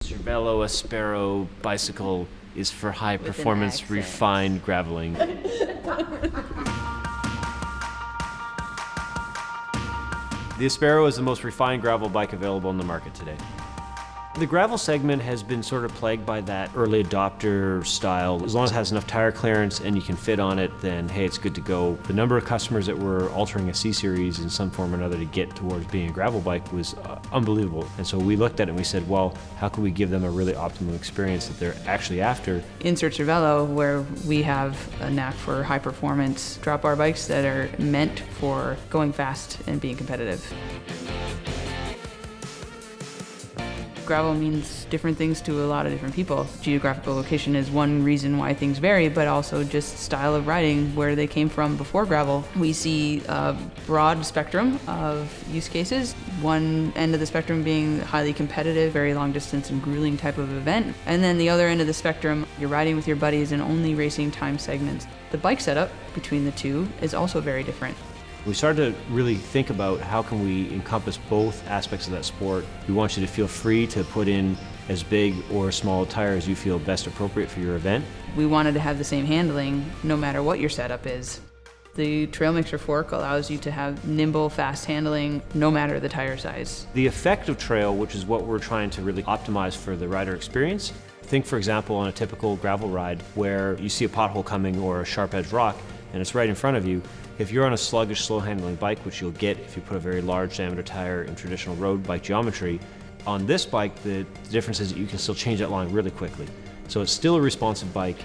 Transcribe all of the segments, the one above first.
Cervelo Áspero bicycle is for high performance, refined graveling. The Áspero is the most refined gravel bike available on the market today. The gravel segment has been sort of plagued by that early adopter style. As long as it has enough tire clearance and you can fit on it, then hey, it's good to go. The number of customers that were altering a C-Series in some form or another to get towards being a gravel bike was unbelievable. And so we looked at it and we said, well, how can we give them a really optimum experience that they're actually after? Insert Cervelo, where we have a knack for high performance drop bar bikes that are meant for going fast and being competitive. Gravel means different things to a lot of different people. Geographical location is one reason why things vary, but also just style of riding, where they came from before gravel. We see a broad spectrum of use cases. One end of the spectrum being highly competitive, very long distance and grueling type of event. And then the other end of the spectrum, you're riding with your buddies and only racing time segments. The bike setup between the two is also very different. We started to really think about how can we encompass both aspects of that sport. We want you to feel free to put in as big or small a tire as you feel best appropriate for your event. We wanted to have the same handling no matter what your setup is. The Trail Mixer fork allows you to have nimble, fast handling no matter the tire size. The effective trail, which is what we're trying to really optimize for the rider experience. Think, for example, on a typical gravel ride where you see a pothole coming or a sharp edge rock and it's right in front of you. If you're on a sluggish, slow-handling bike, which you'll get if you put a very large diameter tire in traditional road bike geometry, on this bike, the difference is that you can still change that line really quickly. So it's still a responsive bike,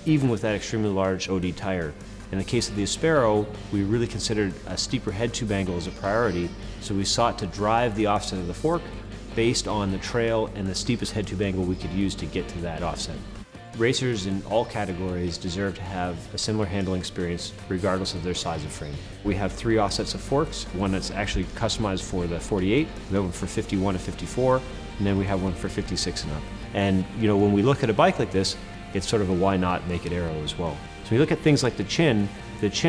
even with that extremely large OD tire. In the case of the Áspero, we really considered a steeper head tube angle as a priority, so we sought to drive the offset of the fork based on the trail and the steepest head tube angle we could use to get to that offset. Racers in all categories deserve to have a similar handling experience regardless of their size of frame. We have 3 offsets of forks, one that's actually customized for the 48, we have one for 51 and 54, and then we have one for 56 and up. And you know, when we look at a bike like this, it's sort of a why not make it aero as well. So we look at things like the chin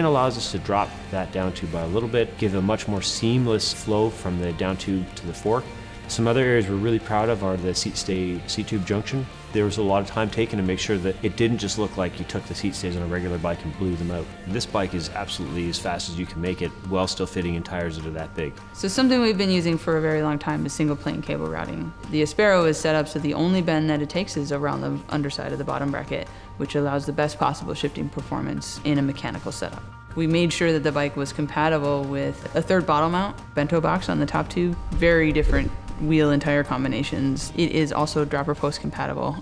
allows us to drop that down tube by a little bit, give a much more seamless flow from the down tube to the fork. Some other areas we're really proud of are the seat tube junction. There was a lot of time taken to make sure that it didn't just look like you took the seat stays on a regular bike and blew them out. This bike is absolutely as fast as you can make it while still fitting in tires that are that big. So something we've been using for a very long time is single plane cable routing. The Áspero is set up so the only bend that it takes is around the underside of the bottom bracket, which allows the best possible shifting performance in a mechanical setup. We made sure that the bike was compatible with a third bottle mount, bento box on the top tube, very different wheel and tire combinations. It is also dropper post compatible.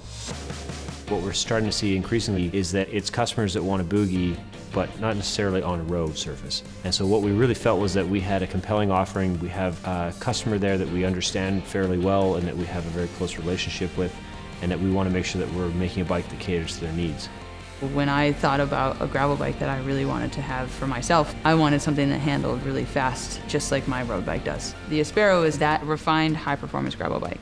What we're starting to see increasingly is that it's customers that want a boogie, but not necessarily on a road surface. And so what we really felt was that we had a compelling offering. We have a customer there that we understand fairly well and that we have a very close relationship with, and that we want to make sure that we're making a bike that caters to their needs. When I thought about a gravel bike that I really wanted to have for myself, I wanted something that handled really fast, just like my road bike does. The Áspero is that refined, high-performance gravel bike.